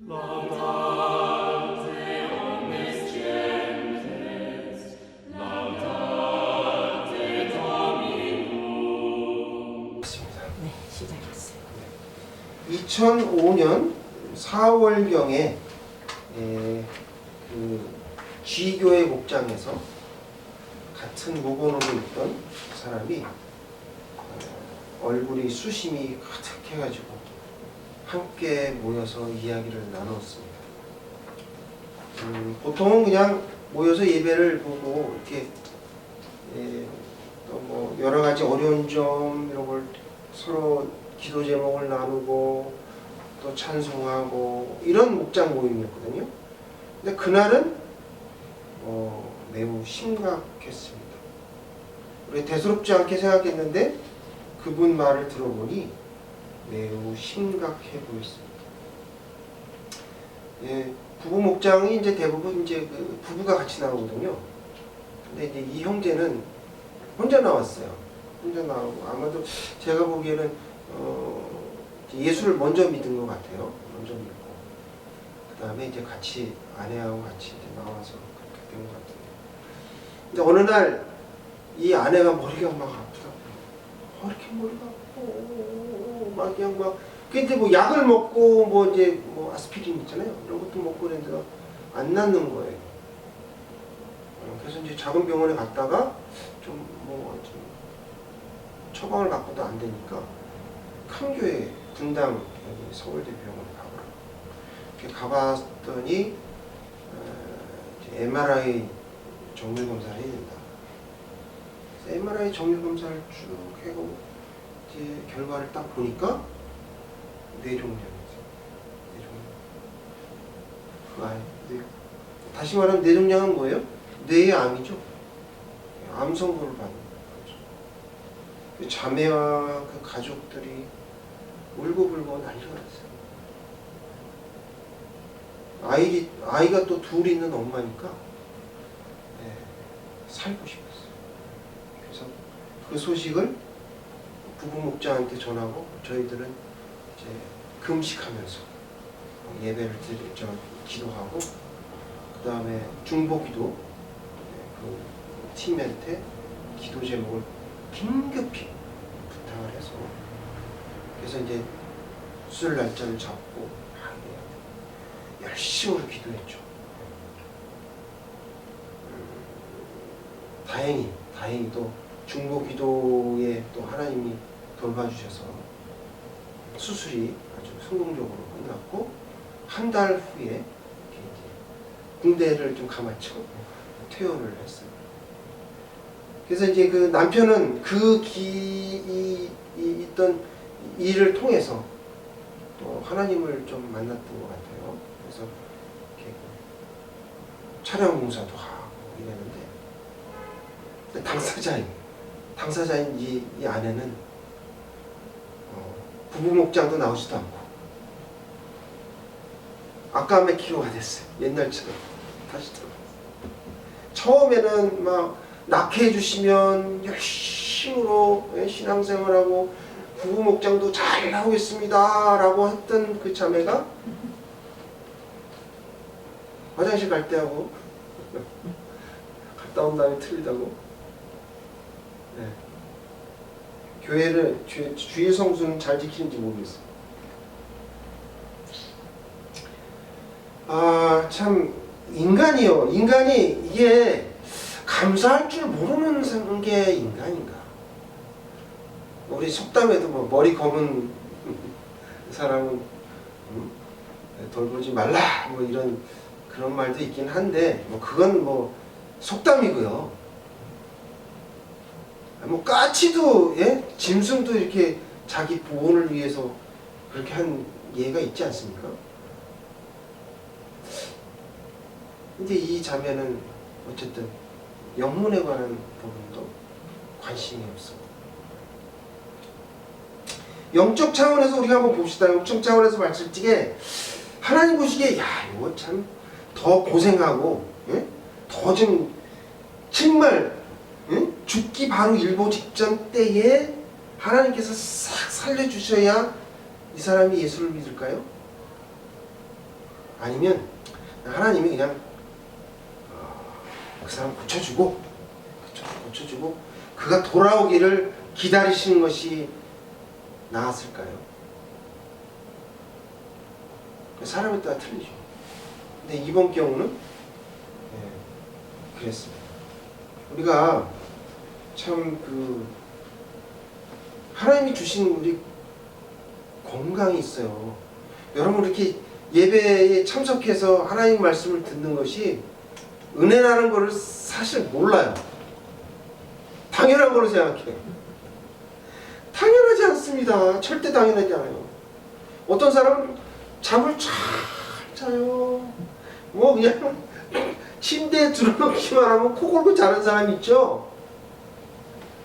Laudate omnes gentes, laudate Dominum. 네, 시작했어요. 2005년 4월경에 그 G교회 목장에서 같은 모건으로 있던 사람이 얼굴이 수심이 가득해가지고 함께 모여서 이야기를 나눴습니다. 보통은 그냥 모여서 예배를 보고 이렇게 또 뭐 여러 가지 어려운 점 이런 걸 서로 기도 제목을 나누고 또 찬송하고 이런 목장 모임이었거든요. 근데 그날은 매우 심각했습니다. 우리 대수롭지 않게 생각했는데 그분 말을 들어보니 매우 심각해 보였습니다. 예, 부부 목장이 이제 대부분 이제 그 부부가 같이 나오거든요. 근데 이제 이 형제는 혼자 나왔어요. 혼자 나오고 아마도 제가 보기에는 예수를 먼저 믿은 것 같아요. 먼저 믿고 그 다음에 이제 같이 아내하고 같이 이제 나와서 그렇게 된 것 같아요. 근데 어느 날 이 아내가 머리가 막 아프다고. 이렇게 머리가 아프고 막 그냥 막 근데 뭐 약을 먹고 뭐 이제 뭐 아스피린 있잖아요. 이런 것도 먹고 그랬는데 안 낫는 거예요. 그래서 이제 작은 병원에 갔다가 좀 처방을 받고도 안 되니까 큰 교회 분당 여기 서울대 병원에 가보라고. 이렇게 가봤더니 MRI 정밀 검사를 해야 된다. MRI 정밀 검사를 쭉 하고 이제 결과를 딱 보니까 뇌종양이죠. 뇌종양. 다시 말하면 뇌종양은 뭐예요? 뇌의 암이죠. 암 선고를 받는 거죠. 자매와 그 가족들이 울고불고 난리가 났어요. 아이가 또 둘 있는 엄마니까 살고 싶었어요. 그래서 그 소식을 부부 목장한테 전하고 저희들은 이제 금식하면서 예배를 기도하고 그 다음에 중보기도 그 팀한테 기도 제목을 긴급히 부탁을 해서 그래서 이제 수술 날짜를 잡고 열심히 기도했죠. 다행히도 중보기도에 또 하나님이 돌봐주셔서 수술이 아주 성공적으로 끝났고 한 달 후에 이렇게 이제 군대를 좀 감았죠. 퇴원을 했어요. 그래서 이제 그 남편은 있던 일을 통해서 또 하나님을 좀 만났던 것 같아요. 그래서 이렇게 촬영 공사도 하고 이랬는데 당사자인 이 아내는 부부 목장도 나오지도 않고 아까움의 기로가 됐어요. 옛날처럼 다시 들어. 처음에는 막 낙해해 주시면 열심으로 신앙생활하고 부부 목장도 잘 하고 있습니다 라고 했던 그 자매가 화장실 갈 때 하고 갔다 온 다음에 틀리다고. 교회를 주의 성수는 잘 지키는지 모르겠어요. 참 인간이 이게 감사할 줄 모르는 게 인간인가. 우리 속담에도 뭐 머리 검은 사람은 돌보지 말라 뭐 이런 그런 말도 있긴 한데 뭐 그건 뭐 속담이고요. 뭐 까치도 짐승도 이렇게 자기 보호를 위해서 그렇게 한 예가 있지 않습니까? 근데 이 자매는 어쨌든 영문에 관한 부분도 관심이 없어. 영적 차원에서 우리가 한번 봅시다. 영적 차원에서 봤을 적에 하나님 보시기에 이거 참 더 고생하고 더 좀 정말 죽기 바로 일보 직전 때에 하나님께서 싹 살려주셔야 이 사람이 예수를 믿을까요? 아니면 하나님이 그냥 그 사람 고쳐주고 그가 돌아오기를 기다리시는 것이 나았을까요? 사람에 따라 틀리죠. 근데 이번 경우는 그랬습니다. 우리가 참 하나님이 주신 우리 건강이 있어요. 여러분 이렇게 예배에 참석해서 하나님 말씀을 듣는 것이 은혜라는 것을 사실 몰라요. 당연한 걸로 생각해요. 당연하지 않습니다. 절대 당연하지 않아요. 어떤 사람은 잠을 잘 자요. 뭐 그냥 침대에 들어놓기만 하면 코 골고 자는 사람 있죠?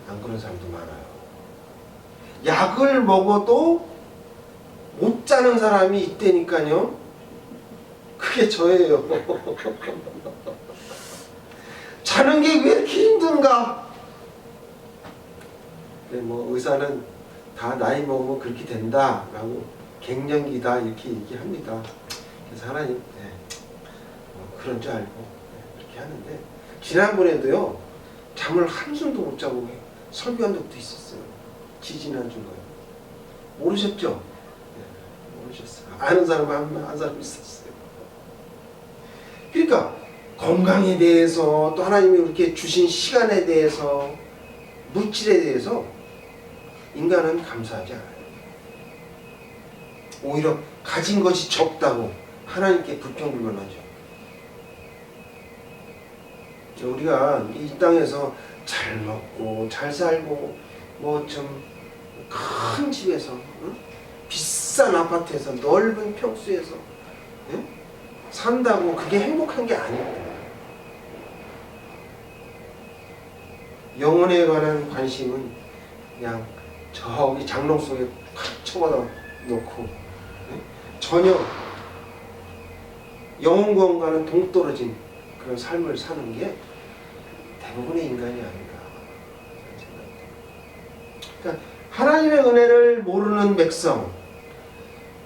안 그런 사람도 많아요. 약을 먹어도 못 자는 사람이 있다니까요. 그게 저예요. 자는 게 왜 이렇게 힘든가? 뭐 의사는 다 나이 먹으면 그렇게 된다라고 갱년기다 이렇게 얘기합니다. 그래서 하나님 그런 줄 알고 그렇게 하는데 지난번에도요 잠을 한숨도 못 자고 설교한 적도 있었어요. 지지난주인가요? 모르셨죠? 모르셨어요. 아는 사람 한 사람 있었어요. 그러니까 건강에 대해서 또 하나님이 이렇게 주신 시간에 대해서 물질에 대해서 인간은 감사하지 않아요. 오히려 가진 것이 적다고 하나님께 불평불만하죠. 우리가 이 땅에서 잘 먹고 잘 살고 뭐 좀 큰 집에서 비싼 아파트에서 넓은 평수에서 산다고 그게 행복한 게 아닙니다. 영혼에 관한 관심은 그냥 저기 장롱 속에 팍 쳐박아 놓고 전혀 영혼 구원과는 동떨어진 그런 삶을 사는 게 대부분의 인간이 아닌가 생각합니다. 그러니까 하나님의 은혜를 모르는 백성,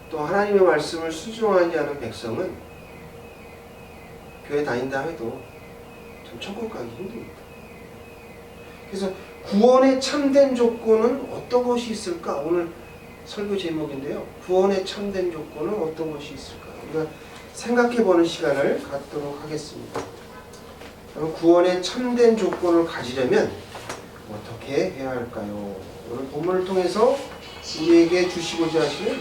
또 하나님의 말씀을 순종하지 않은 백성은 교회 다닌다 해도 참 천국 가기 힘듭니다. 그래서 구원의 참된 조건은 어떤 것이 있을까? 오늘 설교 제목인데요. 구원의 참된 조건은 어떤 것이 있을까? 우리가 생각해보는 시간을 갖도록 하겠습니다. 구원의 참된 조건을 가지려면 어떻게 해야 할까요? 오늘 본문을 통해서 우리에게 주시고자 하시는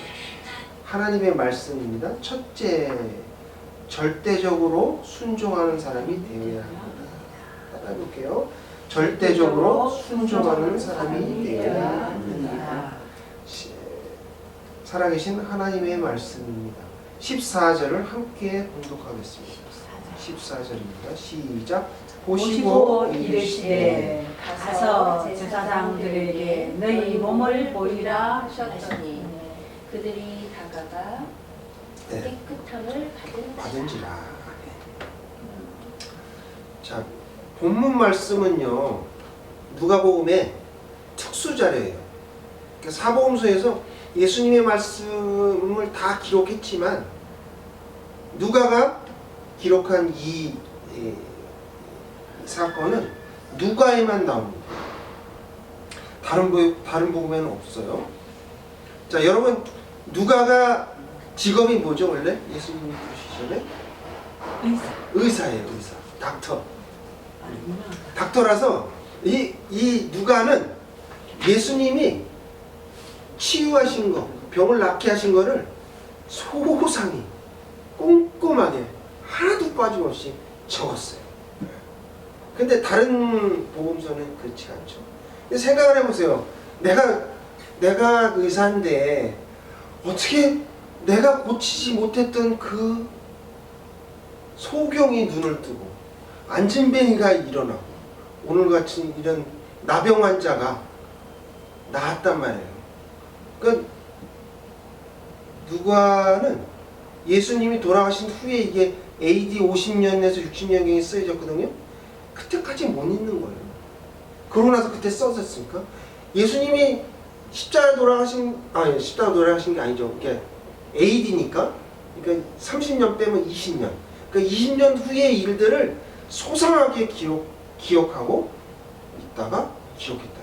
하나님의 말씀입니다. 첫째, 절대적으로 순종하는 사람이 되어야 합니다. 따라해볼게요. 절대적으로 순종하는 사람이 되어야 합니다. 살아계신 하나님의 말씀입니다. 14절을 함께 봉독하겠습니다. 14절입니다. 시작. 보시고 이르시되 가서 제사장들에게 너희 몸을 보이라 하셨더니 그들이 다가가 깨끗함을 받은지라. 자, 본문 말씀은요 누가복음의 특수 자료예요. 그러니까 사복음서에서 예수님의 말씀을 다 기록했지만 누가가 기록한 이 사건은 누가에만 나옵니다. 다른 복음에는 없어요. 자, 여러분 누가가 직업이 뭐죠 원래? 예수님이 부르시기 전에? 의사예요. 의사. 닥터. 닥터라서 이 누가는 예수님이 치유하신 거, 병을 낫게 하신 거를 소상히 꼼꼼하게 하나도 빠짐없이 적었어요. 근데 다른 복음서는 그렇지 않죠. 생각을 해보세요. 내가 의사인데 어떻게 내가 고치지 못했던 그 소경이 눈을 뜨고 안진뱅이가 일어나고 오늘같이 이런 나병 환자가 나았단 말이에요. 그러니까 누가는 예수님이 돌아가신 후에 이게 AD 50년에서 60년경에 쓰여졌거든요. 그때까지 못 읽는 거예요. 그러고 나서 그때 써졌습니까? 예수님이 십자가 돌아가신 게 아니죠. 이게 AD니까 그러니까 30년 빼면 20년. 그러니까 20년 후의 일들을 소상하게 기억하고 있다가 기록했다.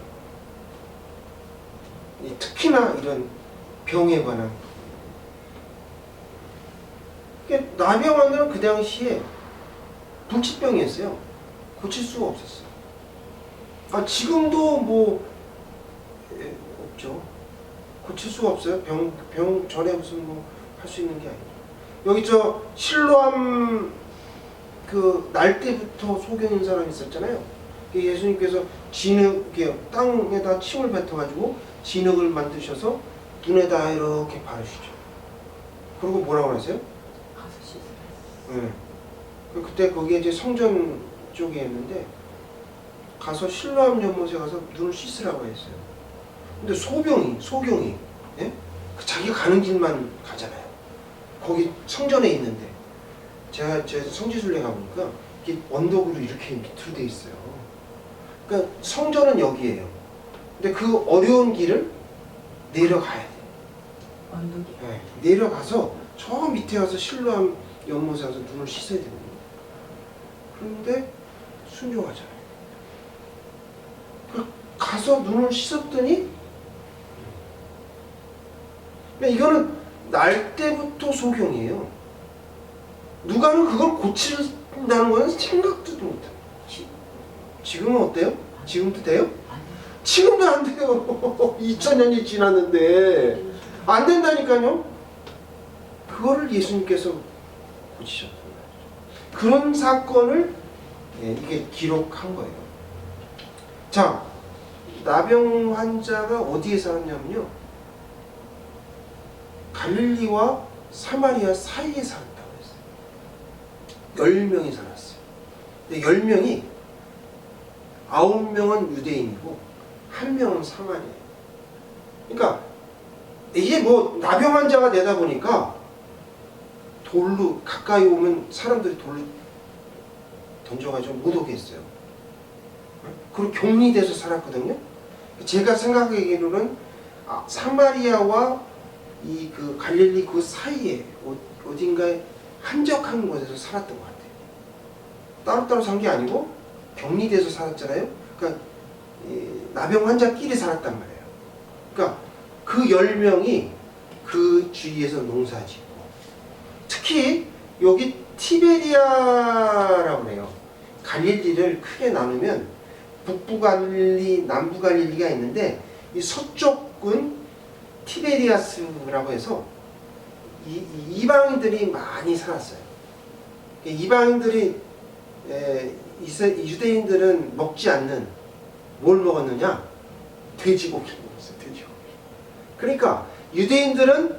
특히나 이런 병에 관한. 그러니까 나병환자는 그 당시에 불치병이었어요. 고칠 수가 없었어요. 지금도 뭐 없죠. 고칠 수가 없어요. 병 전에 무슨 뭐 할 수 있는 게 아니죠. 여기 저 실로암 그 날 때부터 소경인 사람이 있었잖아요. 예수님께서 진흙에 땅에다 침을 뱉어가지고 진흙을 만드셔서 눈에다 이렇게 바르시죠. 그리고 뭐라고 하세요? 가서 씻으라. 네. 그때 거기에 이제 성전 쪽에 있는데 가서 실로암 연못에 가서 눈을 씻으라고 했어요. 근데 소경이 예? 자기가 가는 길만 가잖아요. 거기 성전에 있는데 제가 성지순례 가보니까 이게 언덕으로 이렇게 밑으로 돼 있어요. 그러니까 성전은 여기예요. 근데 그 어려운 길을 내려가야 돼요. 언덕이. 네. 내려가서 저 밑에 가서 실로암 연못에 가서 눈을 씻어야 되거든요. 그런데 순종하잖아요. 가서 눈을 씻었더니 이거는 날 때부터 소경이에요. 누가는 그걸 고친다는 건 생각도 못해요. 지금은 어때요? 지금도 돼요? 지금도 안 돼요. 2000년이 지났는데 안 된다니까요. 그거를 예수님께서 고치셨단 말이죠. 그런 사건을 이게 기록한 거예요. 자, 나병 환자가 어디에 살았냐면요, 갈릴리와 사마리아 사이에 살았다고 했어요. 10명이 살았어요. 근데 10명이 9명은 유대인이고 1명은 사마리아예요. 그러니까 이게 뭐 나병 환자가 되다 보니까 돌로 가까이 오면 사람들이 돌로 던져가지고 못 오게 했어요. 그리고 격리돼서 살았거든요. 제가 생각하기로는 사마리아와 이 그 갈릴리 그 사이에 어딘가에 한적한 곳에서 살았던 것 같아요. 따로따로 산 게 아니고 격리돼서 살았잖아요. 그러니까 나병 환자끼리 살았단 말이에요. 그러니까 그 10명이 그 주위에서 농사짓고, 특히 여기 티베리아라고 해요. 갈릴리를 크게 나누면 북부 갈릴리, 남부 갈릴리가 있는데 이 서쪽은 티베리아스라고 해서 이방인들이 많이 살았어요. 이방인들이 유대인들은 먹지 않는 뭘 먹었느냐? 돼지고기를 먹었어요. 돼지고기. 그러니까 유대인들은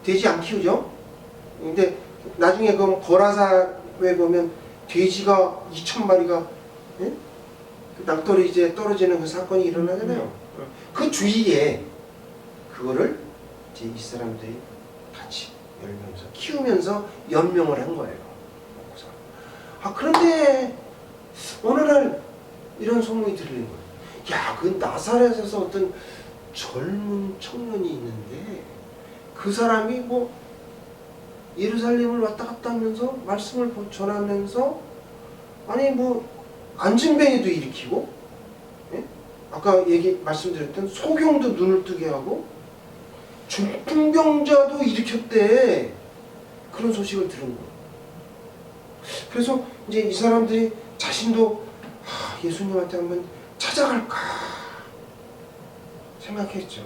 돼지 안 키우죠. 근데 나중에 그 거라사에 보면 돼지가 2000마리가 예? 낭떠러지 이제 떨어지는 그 사건이 일어나잖아요. 그 주위에 그거를 이제 이 사람들이 같이 열면서 키우면서 연명을 한 거예요. 그런데 어느 날 이런 소문이 들리는 거예요. 야, 그 나사렛에서 어떤 젊은 청년이 있는데 그 사람이 뭐 예루살렘을 왔다 갔다 하면서 말씀을 전하면서 아니 뭐 안진뱅이도 일으키고, 예? 아까 말씀드렸던 소경도 눈을 뜨게 하고 중풍병자도 일으켰대. 그런 소식을 들은 거예요. 그래서 이제 이 사람들이 자신도 예수님한테 한번 찾아갈까 생각했죠.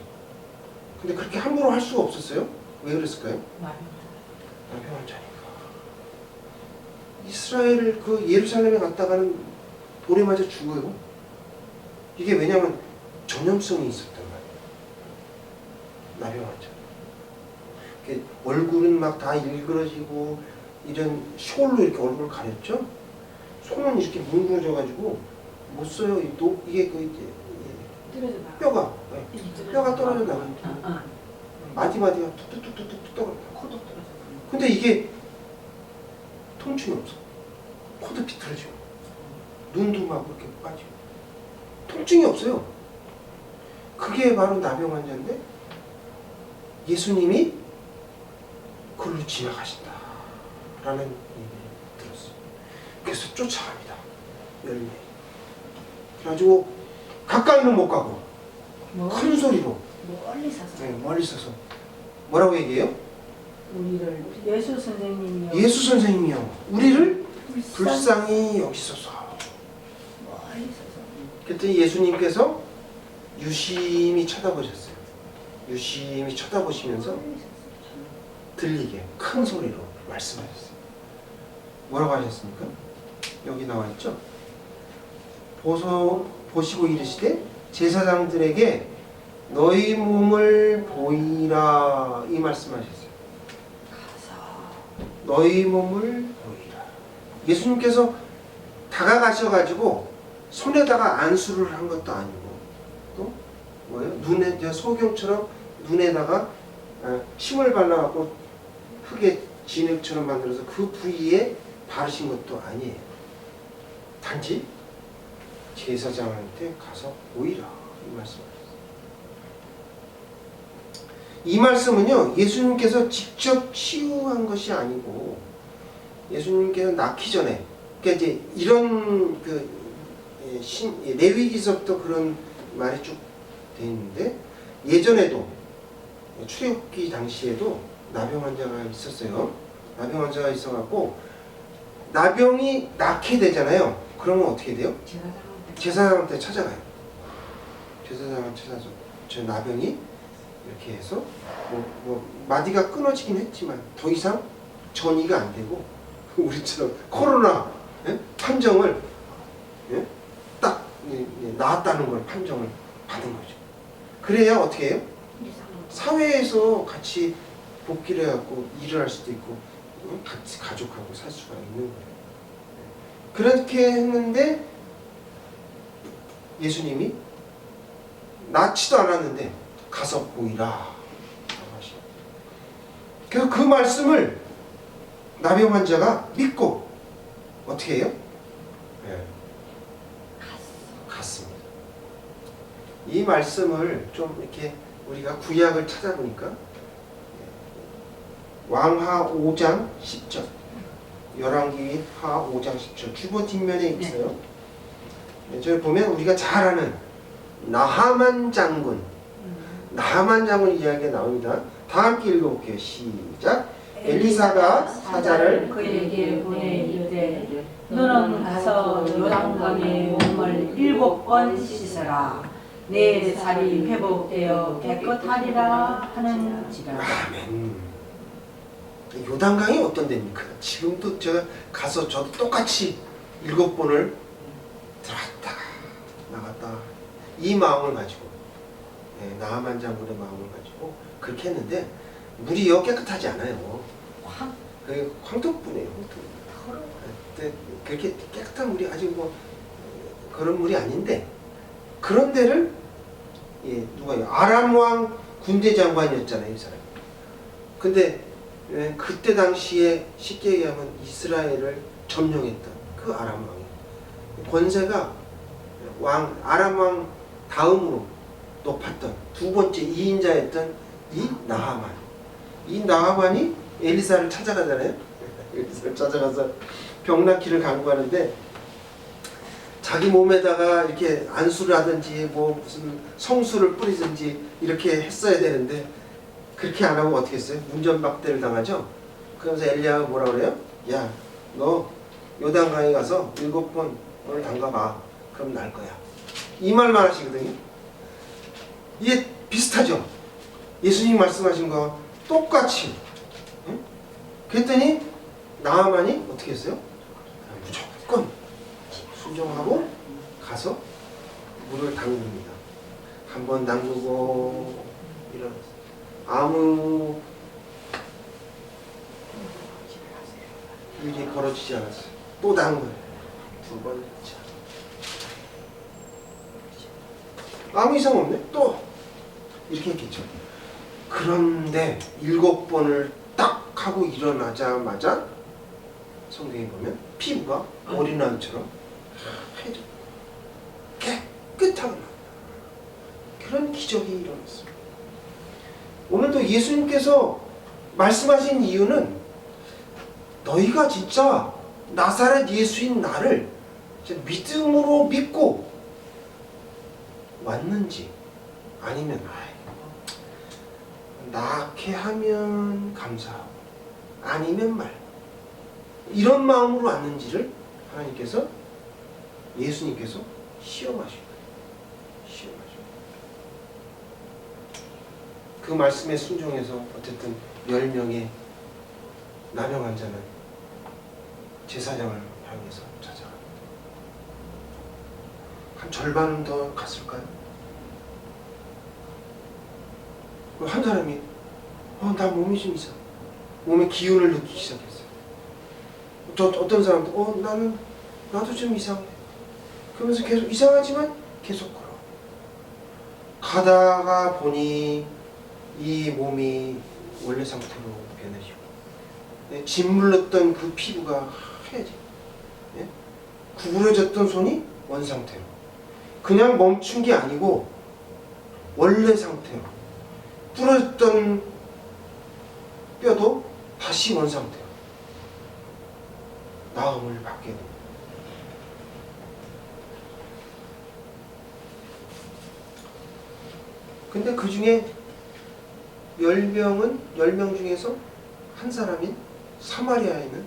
근데 그렇게 함부로 할 수가 없었어요. 왜 그랬을까요? 나병 환자니까. 이스라엘 그 예루살렘에 갔다가는 돌에 맞아 죽어요. 이게 왜냐면 전염성이 있었단 말이에요. 나병 환자. 얼굴은 막 다 일그러지고 이런 숄로 이렇게 얼굴을 가렸죠. 손은 이렇게 뭉그러져가지고 못 써요. 이게 뼈가 떨어져 나가는 마디마디가 툭툭툭툭툭 떨어져. 코도 떨어져. 근데 이게 통증이 없어. 코도 비틀어지고 눈도 막 이렇게 빠지고 통증이 없어요. 그게 바로 나병 환자인데 예수님이 그걸로 지나가신다 라는 얘기를 들었어요. 그래서 쫓아갑니다. 열매. 그래가지고 가까이는 못 가고 큰 소리로 멀리 서서 멀리 서서 뭐라고 얘기해요? 우리를 예수 선생님이요. 예수 선생님이요, 우리를 불쌍히 여기소서. 멀리 서서 그랬더니 예수님께서 유심히 쳐다보셨어요. 유심히 쳐다보시면서 멀리 서서 들리게 큰 소리로 말씀하셨어요. 뭐라고 하셨습니까? 여기 나와 있죠? 보시고 이르시되 제사장들에게 너희 몸을 보이라, 이 말씀하셨어요. 너희 몸을 보이라. 예수님께서 다가가셔가지고 손에다가 안수를 한 것도 아니고, 또 뭐예요? 눈에, 소경처럼 눈에다가 침을 발라갖고 흙에 진흙처럼 만들어서 그 부위에 바르신 것도 아니에요. 단지 제사장한테 가서 보이라, 이 말씀하셨어요. 이 말씀은요, 예수님께서 직접 치유한 것이 아니고, 예수님께서 낳기 전에, 그러니까 이제 이런 레위기서부터 그런 말이 쭉 돼 있는데, 예전에도 출애굽기 당시에도 나병 환자가 있었어요. 나병 환자가 있어갖고 나병이 낫게 되잖아요. 그러면 어떻게 돼요? 제사장한테 찾아가요. 제사장한테 찾아서 저 나병이 이렇게 해서 마디가 끊어지긴 했지만 더 이상 전이가 안 되고 우리처럼 코로나 판정을 딱 나았다는 걸 판정을 받은 거죠. 그래야 어떻게 해요? 사회에서 같이 복귀를 해갖고 일을 할 수도 있고 같이 가족하고 살 수가 있는 거예요. 그렇게 했는데 예수님이 낫지도 않았는데 가서 보이라. 그래서 그 말씀을 나병 환자가 믿고 어떻게 해요? 갔습니다. 이 말씀을 좀 이렇게 우리가 구약을 찾아보니까 왕하 5장 10절, 열왕기 하 5장 10절 주보 뒷면에 있어요. 저기 보면 우리가 잘 아는 나하만 장군 이야기가 나옵니다. 다 함께 읽어볼게요. 시작. 엘리사가 사자를 그에게 보내 이르되 너는 가서 요단강에 몸을 7번 씻으라. 내 살이 회복되어 깨끗하리라 하는지라. 아멘. 요단강이 어떤 데입니까? 지금도 제가 가서 저도 똑같이 7번을 들어갔다가 나갔다, 이 마음을 가지고, 나하만 장군의 마음을 가지고 그렇게 했는데 물이요 깨끗하지 않아요. 황토분이에요. 그렇게 깨끗한 물이 아직 그런 물이 아닌데, 그런 데를 누가요? 아람 왕 군대 장관이었잖아요, 이 사람. 근데 그때 당시에 쉽게 얘기하면 이스라엘을 점령했던 그 아람 왕이 권세가 아람 왕 다음으로 높았던 두 번째 2인자였던 이 나하만이 엘리사를 찾아가잖아요. 엘리사를 찾아가서 병 낫기를 간구하는데 자기 몸에다가 이렇게 안수를 하든지 무슨 성수를 뿌리든지 이렇게 했어야 되는데 그렇게 안 하고 어떻게 했어요? 문전박대를 당하죠. 그러면서 엘리야가 뭐라 그래요? 야, 너 요단강에 가서 7번 오늘 담가봐. 그럼 날 거야. 이 말만 하시거든요. 이게 비슷하죠? 예수님 말씀하신 거 똑같이. 응? 그랬더니 나하만이 어떻게 했어요? 무조건 순종하고 가서 물을 담굽니다. 한 번 담그고 일어났어요. 아무 일이 벌어지지 않았어요. 또 담궈요. 두 번. 아무 이상 없네. 또 이렇게 했겠죠. 그런데 7번을 딱 하고 일어나자마자 성경에 보면 피부가 어린아이처럼 해져 깨끗하게 나. 그런 기적이 일어났어요. 오늘도 예수님께서 말씀하신 이유는 너희가 진짜 나사렛 예수인 나를 진짜 믿음으로 믿고 왔는지 아니면 낳게 하면 감사하고 아니면 말 이런 마음으로 왔는지를 하나님께서 예수님께서 시험하신 거예요. 시험하신 거예요. 그 말씀에 순종해서 어쨌든 10명의 남영 환자는 제사장을 향해서 찾아갑니다. 한 절반은 더 갔을까요? 한 사람이 나 몸이 좀 이상 몸에 기운을 느끼기 시작했어요. 어떤 사람도 나도 좀 이상해. 그러면서 계속 이상하지만 계속 걸어. 가다가 보니 이 몸이 원래 상태로 변해지고 짓물렀던 그 피부가 하얘지. 구부러졌던 손이 원상태로. 그냥 멈춘 게 아니고 원래 상태로. 부러졌던 뼈도 다시 원상태로 나음을 받게 됩니다. 근데 그 중에 10명 중에서 한 사람인 사마리아에 있는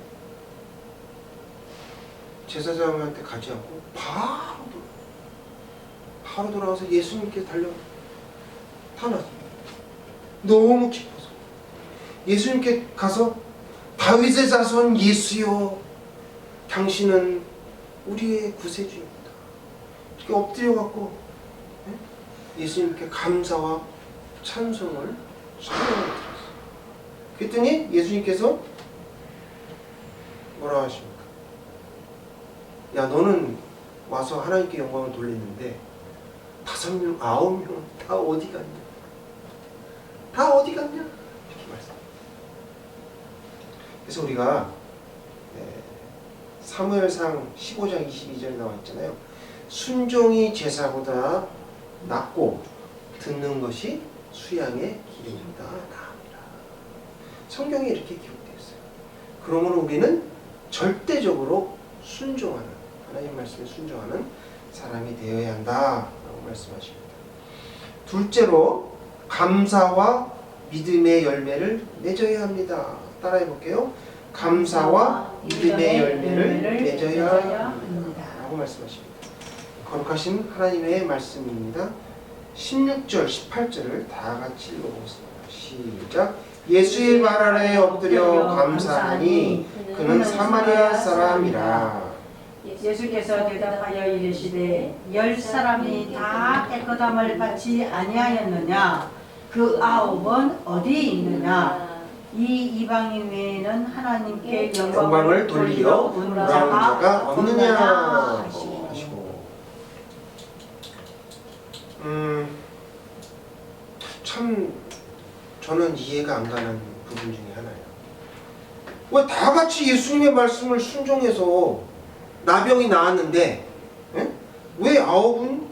제사장한테 가지 않고 바로 돌아와서 예수님께 타났습니다. 너무 기뻐서 예수님께 가서 다윗의 자손 예수여 당신은 우리의 구세주입니다. 이렇게 엎드려갖고 예수님께 감사와 찬송을 드렸어요. 그랬더니 예수님께서 뭐라 하십니까? 야 너는 와서 하나님께 영광을 돌렸는데 5명, 9명 다 어디 갔냐? 다 어디 갔냐? 이렇게 말씀합니다. 그래서 우리가 사무엘상 15장 22절에 나와 있잖아요. 순종이 제사보다 낫고 듣는 것이 수양의 기름보다 나으니라. 성경에 이렇게 기록되어 있어요. 그러므로 우리는 절대적으로 순종하는 하나님 말씀에 순종하는 사람이 되어야 한다라고 말씀하십니다. 둘째로 감사와 믿음의 열매를 맺어야 합니다. 따라해 볼게요. 감사와 믿음의 열매를 맺어야 합니다. 라고 말씀하십니다. 거룩하신 하나님의 말씀입니다. 16절, 18절을 다 같이 읽어보겠습니다. 시작. 예수의 발 아래 엎드려 감사하니 그는 사마리아 사람이라. 예수께서 대답하여 이르시되 10사람이 다 깨끗함을 받지 아니하였느냐? 그 9은 어디에 있느냐? 이 이방인 외에는 하나님께 영광을 돌리려 온 자가 없느냐 하시고. 참 저는 이해가 안 가는 부분 중에 하나예요. 왜 다 같이 예수님의 말씀을 순종해서 나병이 나았는데 왜 9은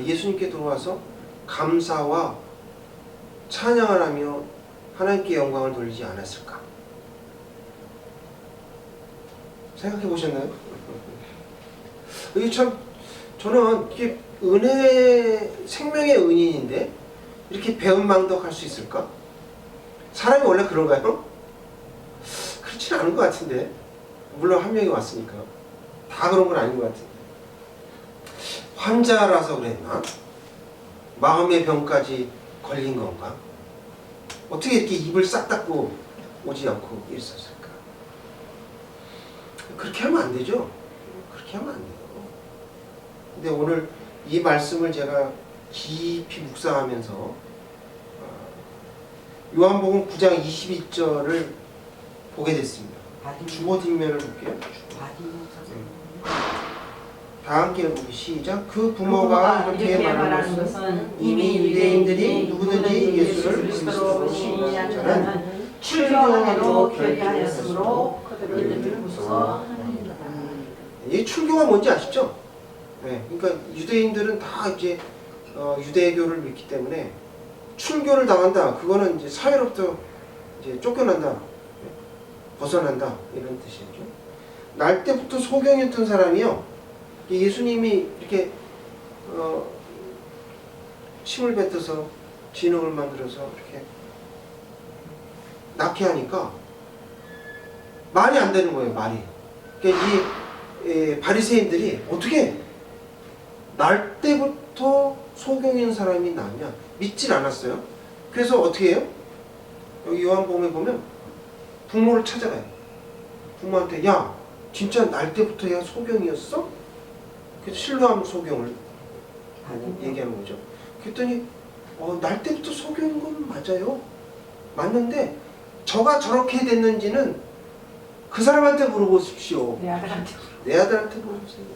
예수님께 들어와서 감사와 찬양을 하며 하나님께 영광을 돌리지 않았을까? 생각해 보셨나요? 이게 참 저는 이게 생명의 은인인데 이렇게 배은망덕할 수 있을까? 사람이 원래 그런가요? 그렇진 않은 것 같은데. 물론 한 명이 왔으니까 다 그런 건 아닌 것 같은데. 환자라서 그랬나? 마음의 병까지 걸린 건가? 어떻게 이렇게 입을 싹 닫고 오지 않고 있었을까? 그렇게 하면 안 되죠? 그렇게 하면 안 돼요. 근데 오늘 이 말씀을 제가 깊이 묵상하면서 요한복음 9장 22절을 보게 됐습니다. 주보 뒷면을 볼게요. 다 함께 읽어보기 시작. 그 부모가 이렇게 말하는 것은 이미 유대인들이 누구든지 예수를 그리스도로 신뢰하는 자는 출교하기로 결의하였으므로 그들을 무서워합니다. 이 출교가 뭔지 아시죠? 네, 그러니까 유대인들은 다 이제 유대교를 믿기 때문에 출교를 당한다. 그거는 이제 사회로부터 이제 쫓겨난다, 벗어난다 이런 뜻이죠. 날 때부터 소경이었던 사람이요. 예수님이 이렇게 침을 뱉어서 진흙을 만들어서 이렇게 낳게 하니까 말이 안 되는 거예요. 말이. 그러니까 이 바리새인들이 어떻게 날 때부터 소경인 사람이 나냐 믿질 않았어요. 그래서 어떻게 해요? 여기 요한복음에 보면 부모를 찾아가요. 부모한테 야 진짜 날 때부터 얘가 소경이었어? 그래서 실로암 소경을 얘기하는 거죠. 그랬더니 날 때부터 소경인 건 맞아요. 맞는데 저가 저렇게 됐는지는 그 사람한테 물어보십시오. 내 아들한테. 내 아들한테 물어보세요.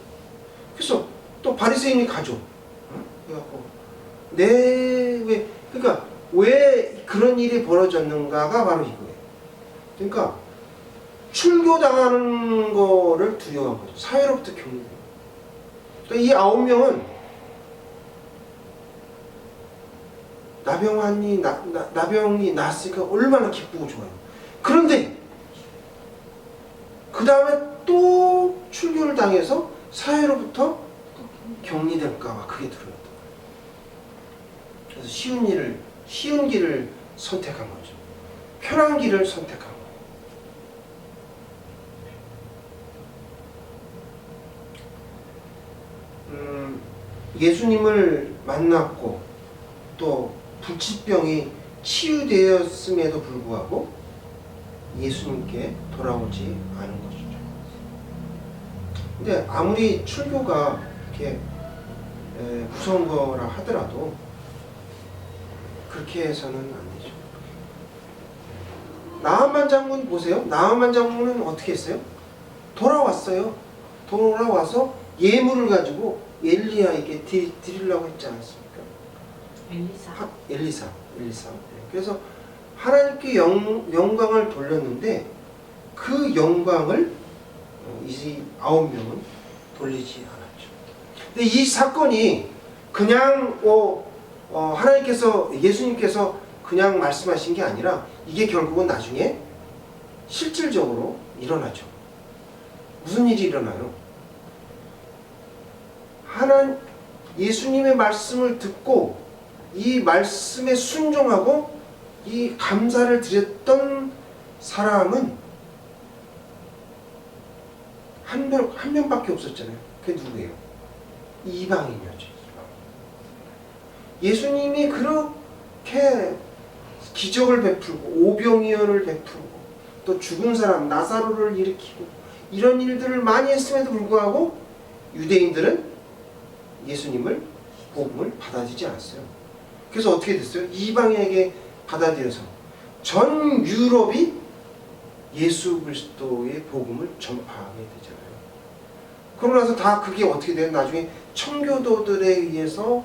그래서 또 바리새인이 가죠. 그래갖고 그러니까 왜 그런 일이 벌어졌는가가 바로 이거예요. 그러니까 출교당하는 거를 두려워한 거죠. 사회로부터 격리. 그러니까 이 9명은 나병이 났으니까 얼마나 기쁘고 좋아요. 그런데 그 다음에 또 출교를 당해서 사회로부터 격리될까봐 그게 두려웠던 거예요. 그래서 쉬운 길을 선택한 거죠. 편한 길을 선택한 거예요. 예수님을 만났고 또 불치병이 치유되었음에도 불구하고 예수님께 돌아오지 않은 것이죠. 근데 아무리 출교가 이렇게 무서운 거라 하더라도 그렇게 해서는 안 되죠. 나아만 장군 보세요. 나아만 장군은 어떻게 했어요? 돌아왔어요. 돌아와서 예물을 가지고 엘리야에게 드리려고 했지 않았습니까? 엘리사. 그래서 하나님께 영광을 돌렸는데 그 영광을 이 9명은 돌리지 않았죠. 근데 이 사건이 그냥 하나님께서 예수님께서 그냥 말씀하신 게 아니라 이게 결국은 나중에 실질적으로 일어나죠. 무슨 일이 일어나요? 예수님의 말씀을 듣고 이 말씀에 순종하고 이 감사를 드렸던 사람은 한 명밖에 없었잖아요. 그게 누구예요? 이방인이었죠. 예수님이 그렇게 기적을 베풀고 오병이어를 베풀고 또 죽은 사람 나사로를 일으키고 이런 일들을 많이 했음에도 불구하고 유대인들은 예수님을 복음을 받아들이지 않았어요. 그래서 어떻게 됐어요? 이방인에게 받아들여서 전 유럽이 예수 그리스도의 복음을 전파하게 되잖아요. 그러고 나서 다 그게 어떻게 돼요? 나중에 청교도들에 의해서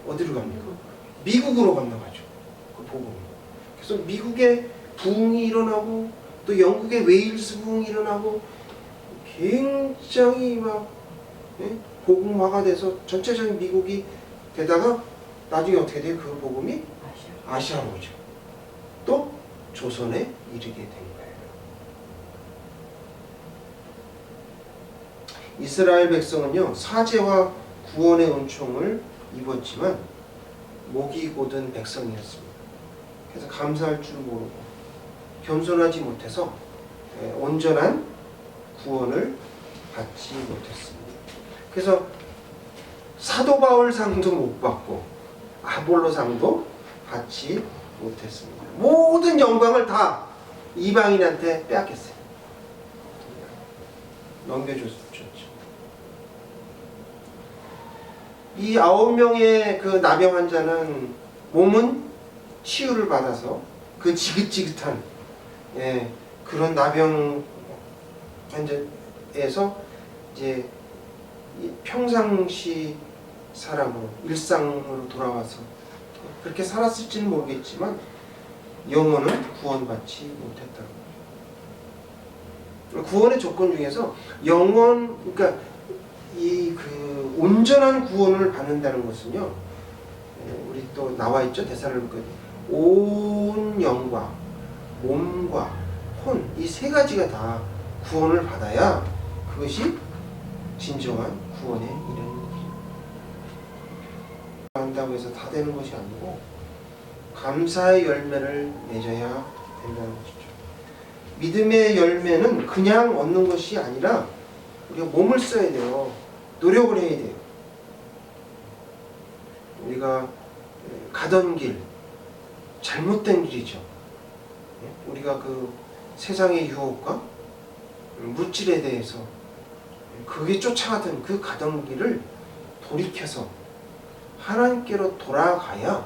어디로 갑니까? 미국으로 건너가죠. 그 복음이. 그래서 미국의 부흥이 일어나고 또 영국의 웨일스 부흥이 일어나고 굉장히 막 복음화가 돼서 전체적인 미국이 되다가 나중에 어떻게 돼요? 그 복음이 아시아로 오죠. 또 조선에 이르게 된 거예요. 이스라엘 백성은요 사죄와 구원의 은총을 입었지만 목이 곧은 백성이었습니다. 그래서 감사할 줄 모르고 겸손하지 못해서 온전한 구원을 받지 못했습니다. 그래서 사도 바울상도 못 받고 아볼로상도 받지 못했습니다. 모든 영광을 다 이방인한테 빼앗겼어요. 넘겨줬죠. 이 9명의 그 나병 환자는 몸은 치유를 받아서 그 지긋지긋한 그런 나병 환자에서 이제 평상시 사람으로 일상으로 돌아와서 그렇게 살았을지는 모르겠지만 영혼은 구원받지 못했다는 거죠. 구원의 조건 중에서 그러니까 이 그 온전한 구원을 받는다는 것은요, 우리 또 나와 있죠. 데살로니가 온 영과 몸과 혼 이 세 가지가 다 구원을 받아야 그것이 진정한 구원에 이르는 것입니다. 한다고 해서 다 되는 것이 아니고 감사의 열매를 맺어야 된다는 것이죠. 믿음의 열매는 그냥 얻는 것이 아니라 우리가 몸을 써야 돼요. 노력을 해야 돼요. 우리가 가던 길, 잘못된 길이죠. 우리가 그 세상의 유혹과 물질에 대해서 그게 쫓아가던 그 가던 길을 돌이켜서 하나님께로 돌아가야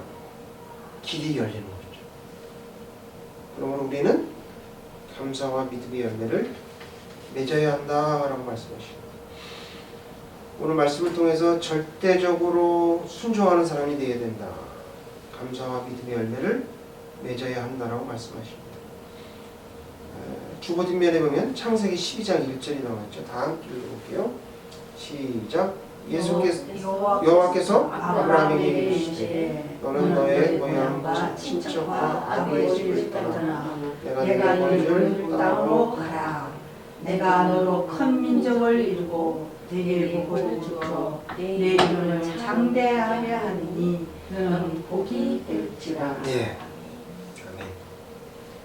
길이 열리는 거죠. 그러므로 우리는 감사와 믿음의 열매를 맺어야 한다라고 말씀하십니다. 오늘 말씀을 통해서 절대적으로 순종하는 사람이 되어야 된다. 감사와 믿음의 열매를 맺어야 한다라고 말씀하십니다. 주보 뒷면에 보면 창세기 12장 1절이 나와있죠. 다 함께 읽어볼게요. 시작. 여호와께서 아브라함에게 이르시되 너는 너의 고향과 친척과 아버지의 집을 떠나 내가 네게 보여줄 땅으로 가라. 내가 너로 큰 민족을 이루고 되게 복을 주어 내 이름을 장대하게 하리니 너는 복이 될지라. 네. 아멘.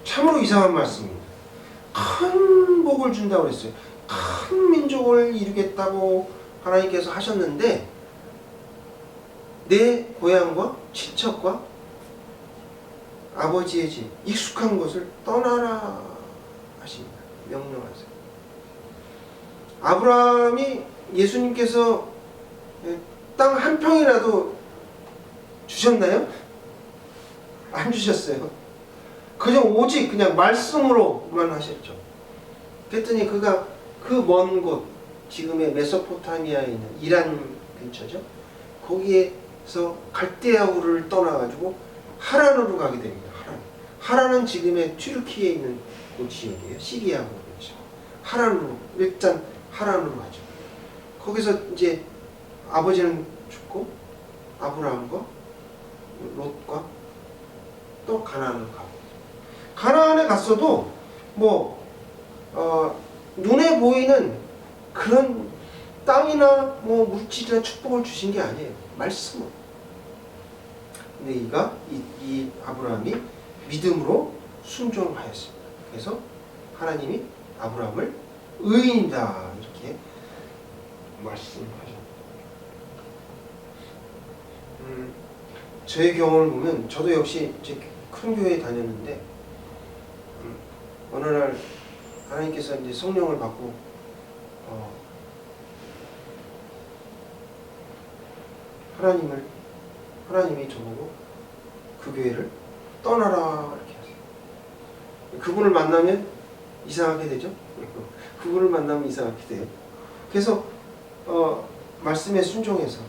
참으로 이상한 말씀입니다. 큰 복을 준다고 그랬어요. 큰 민족을 이루겠다고 하나님께서 하셨는데 내 고향과 친척과 아버지의 집, 익숙한 곳을 떠나라 하십니다. 명령하세요. 아브라함이 예수님께서 땅 한 평이라도 주셨나요? 안 주셨어요. 그냥 오직 그냥 말씀으로만 하셨죠. 그랬더니 그가 그 먼 곳, 지금의 메소포타미아에 있는 이란 근처죠. 거기에서 갈대아우를 떠나가지고 하란으로 가게 됩니다. 하란은 지금의 튀르키예에 있는 그 지역이에요. 시리아고 그렇죠. 하란으로 일단 하란으로 가죠. 거기서 이제 아버지는 죽고 아브라함과 롯과 또 가나안을 가고 가나안에 갔어도 눈에 보이는 그런 땅이나 물질이나 축복을 주신 게 아니에요. 말씀으로. 근데 이 아브라함이 믿음으로 순종하였습니다. 그래서 하나님이 아브라함을 의인이다 이렇게 말씀하셨습니다. 저의 경험을 보면 저도 역시 이제 큰 교회에 다녔는데 어느 날 하나님께서 이제 성령을 받고 하나님이 저보고 그 교회를 떠나라 이렇게 하세요. 그분을 만나면 이상하게 되죠. 그분을 만나면 이상하게 돼요. 그래서 말씀에 순종해서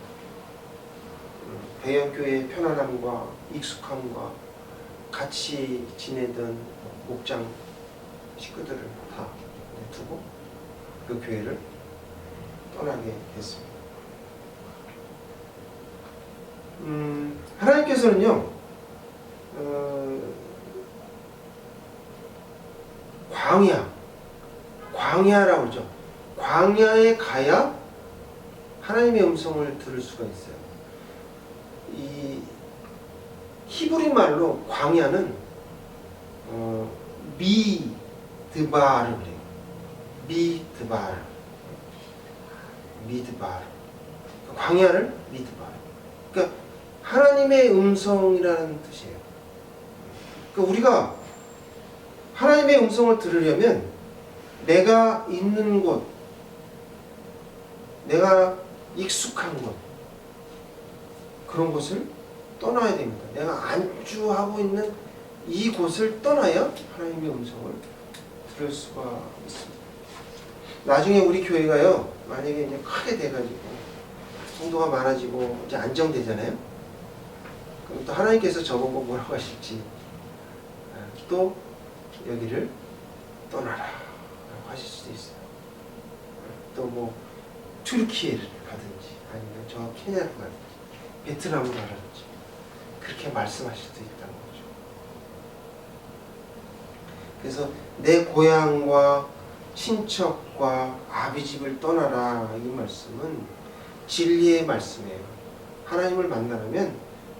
배영교회의 편안함과 익숙함과 같이 지내던 목장 식구들을 다 두고 그 교회를 떠나게 됐습니다. 하나님께서는요 광야라고 그러죠. 광야에 가야 하나님의 음성을 들을 수가 있어요. 이 히브리 말로 광야는 미드바르 그래요. 미드바르. 광야를 미드바르. 그러니까 하나님의 음성이라는 뜻이에요. 그러니까 우리가 하나님의 음성을 들으려면 내가 있는 곳, 내가 익숙한 곳, 그런 곳을 떠나야 됩니다. 내가 안주하고 있는 이 곳을 떠나야 하나님의 음성을 들을 수가 있습니다. 나중에 우리 교회가요, 만약에 이제 크게 돼가지고 성도가 많아지고 이제 안정되잖아요. 그럼 또 하나님께서 저보고 뭐라고 하실지 또 여기를 떠나라 라고 하실 수도 있어요. 또 튀르키예를 가든지 아니면 저 케냐를 가든지 베트남을 가든지 그렇게 말씀하실 수도 있다는 거죠. 그래서 내 고향과 친척과 아비집을 떠나라 이 말씀은 진리의 말씀이에요. 하나님을 만나려면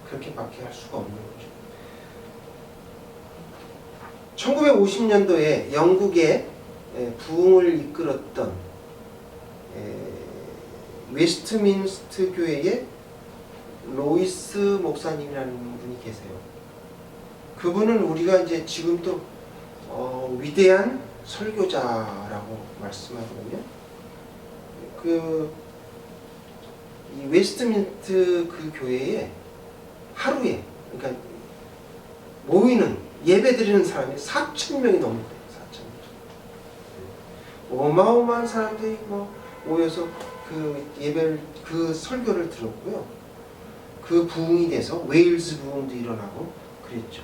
그렇게밖에 할 수가 없는 거죠. 1950년도에 영국의 부흥을 이끌었던 웨스트민스터 교회의 로이스 목사님이라는 분이 계세요. 그분은 우리가 이제 지금도 위대한 설교자라고 말씀하거든요. 이 웨스트민스터 그 교회에 하루에 그러니까 모이는 예배 드리는 사람이 4,000명이 넘는데요. 4,000명. 어마어마한 사람들이 모여서 그 예배를 그 설교를 들었고요. 그 부흥이 돼서 웨일즈 부흥도 일어나고 그랬죠.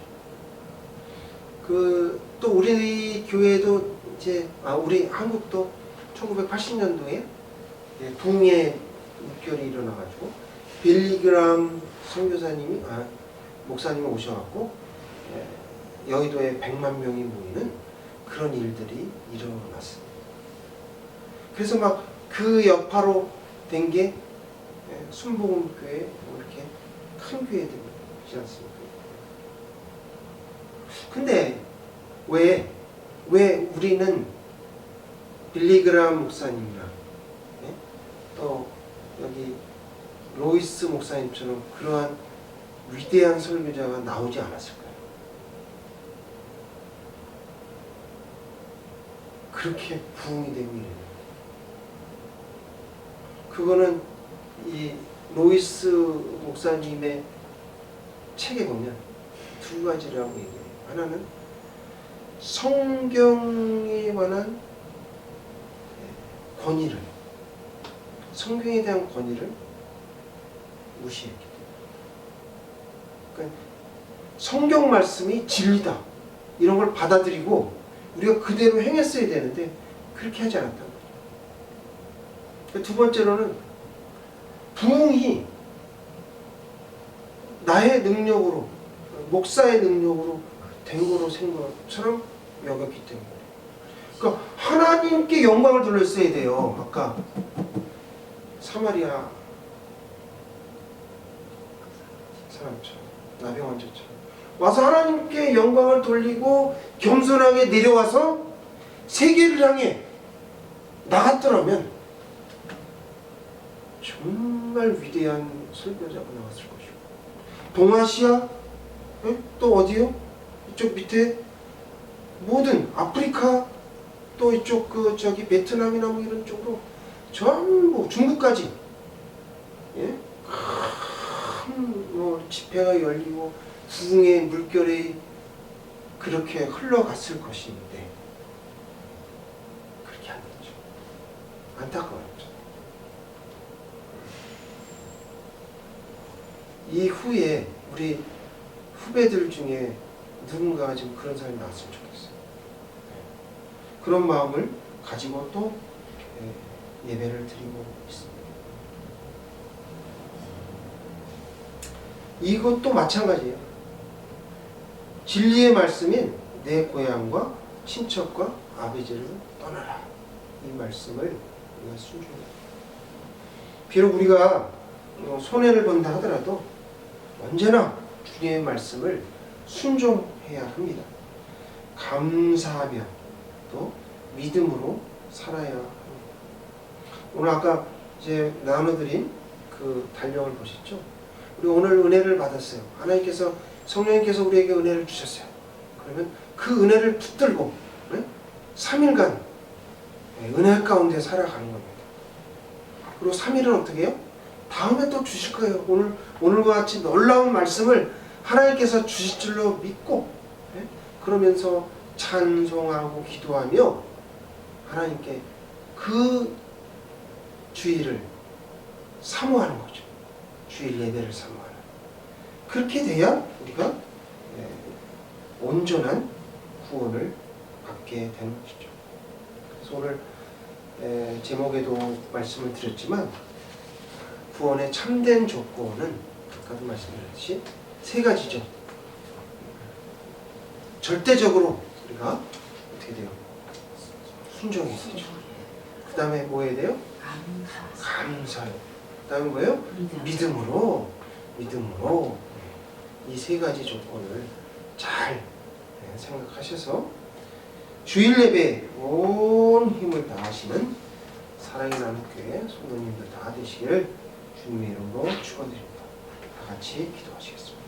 또 우리 교회도 이제 우리 한국도 1980년도에 부흥의 물결이 일어나가지고 빌리 그람 선교사님이 목사님이 오셔갖고 여의도에 100만 명이 모이는 그런 일들이 일어났습니다. 그래서 막 그 여파로 된 게 순복음교회 이렇게 큰 교회들이지 않습니까? 근데 왜 우리는 빌리그람 목사님이나 또 여기 로이스 목사님처럼 그러한 위대한 설교자가 나오지 않았을까요? 그렇게 부흥이 되고 이래요. 그거는 이 로이스 목사님의 책에 보면 두 가지라고 얘기해요. 하나는 성경에 관한 권위를, 성경에 대한 권위를 무시했기 때문에. 그러니까 성경 말씀이 진리다 이런 걸 받아들이고 우리가 그대로 행했어야 되는데 그렇게 하지 않았다는 거죠. 두 번째로는 부흥이 나의 능력으로, 목사의 능력으로 된 거로 생각처럼 여겼기 때문에. 그러니까 하나님께 영광을 돌렸어야 돼요. 아까 사마리아 사람처럼, 나병 환자처럼 와서 하나님께 영광을 돌리고 겸손하게 내려와서 세계를 향해 나갔더라면 정말 위대한 설교자가 나왔을 것이고, 동아시아, 또 어디요? 이쪽 밑에 모든 아프리카, 또 이쪽 베트남이나 뭐 이런 쪽으로 전부 중국까지 큰 집회가 열리고 부흥의 물결이 그렇게 흘러갔을 것인데 그렇게 안 됐죠. 안타까웠죠. 이후에 우리 후배들 중에 누군가가 지금 그런 사람이 나왔으면 좋겠어요. 그런 마음을 가지고 또 예배를 드리고 있습니다. 이것도 마찬가지예요. 진리의 말씀인 내 고향과 친척과 아버지를 떠나라. 이 말씀을 우리가 순종해야 돼요. 비록 우리가 손해를 본다 하더라도 언제나 주님의 말씀을 순종해야 합니다. 감사하며 또 믿음으로 살아야 합니다. 오늘 아까 이제 나눠드린 그 달력을 보셨죠? 우리 오늘 은혜를 받았어요. 하나님께서, 성령님께서 우리에게 은혜를 주셨어요. 그러면 그 은혜를 붙들고 3일간 은혜 가운데 살아가는 겁니다. 그리고 3일은 어떻게 해요? 다음에 또 주실 거예요. 오늘과 같이 놀라운 말씀을 하나님께서 주실 줄로 믿고 그러면서 찬송하고 기도하며 하나님께 그 주일을 사모하는 거죠. 주일 예배를 사모하는. 그렇게 돼야 우리가 온전한 구원을 받게 되는 것이죠. 그래서 오늘 제목에도 말씀을 드렸지만 구원의 참된 조건은 아까도 말씀드렸듯이 세 가지죠. 절대적으로 우리가 어떻게 돼요? 순종해야 되죠. 그 다음에 뭐 해야 돼요? 감사요. 그 다음에 뭐예요? 믿음으로 이 세 가지 조건을 잘 생각하셔서 주일 예배에 온 힘을 다하시는 사랑의 나눔교회 성도님들 다 되시기를 주님의 이름으로 축원드립니다. 다 같이 기도하시겠습니다.